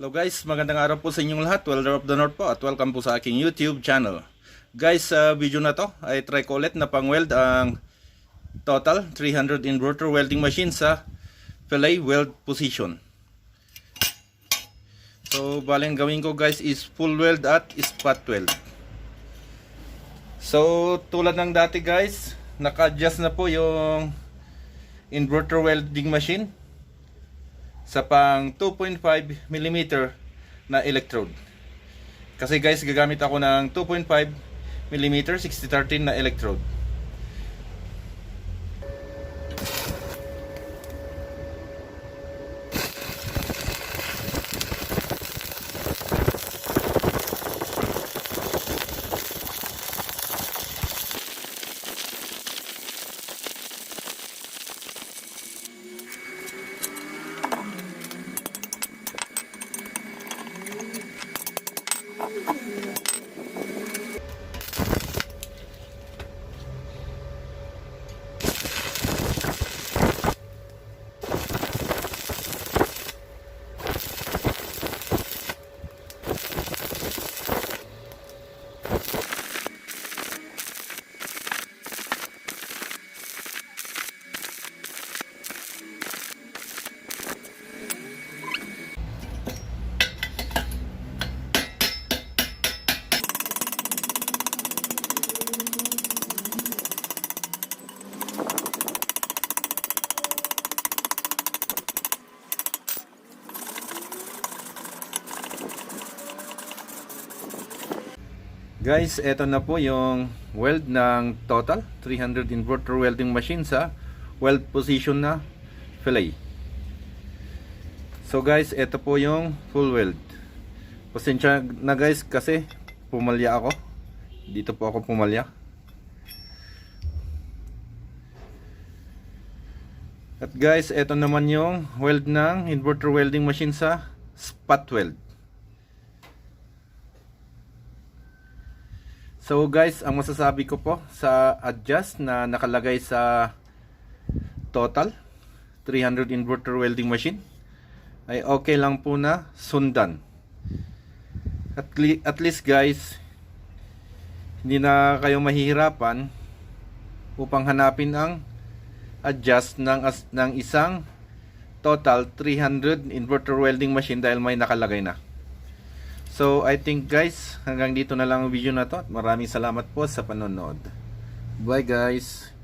Hello guys, magandang araw po sa inyong lahat. Welder of the North po at welcome po sa aking YouTube channel. Guys, sa video na to ay try ko ulit na pang-weld ang Total 300 inverter welding machine sa Fillet Weld Position. So, baling gawin ko guys is full weld at spot weld. So, tulad ng dati guys, naka-adjust na po yung inverter welding machine sa pang 2.5 mm na electrode. Kasi guys, gagamit ako ng 2.5 mm 60-13 na electrode. Guys, eto na po yung weld ng Total 300 inverter welding machine sa weld position na fillet. So guys, eto po yung full weld. Pasensya na guys kasi pumalya ako. Dito po ako pumalya. At guys, eto naman yung weld ng inverter welding machine sa spot weld. So guys, ang masasabi ko po sa adjust na nakalagay sa Total 300 inverter welding machine ay okay lang po na sundan. At least guys, hindi na kayo mahihirapan upang hanapin ang adjust ng isang Total 300 inverter welding machine dahil may nakalagay na. So, I think guys, hanggang dito na lang ang video na to. Maraming salamat po sa panonood. Bye guys!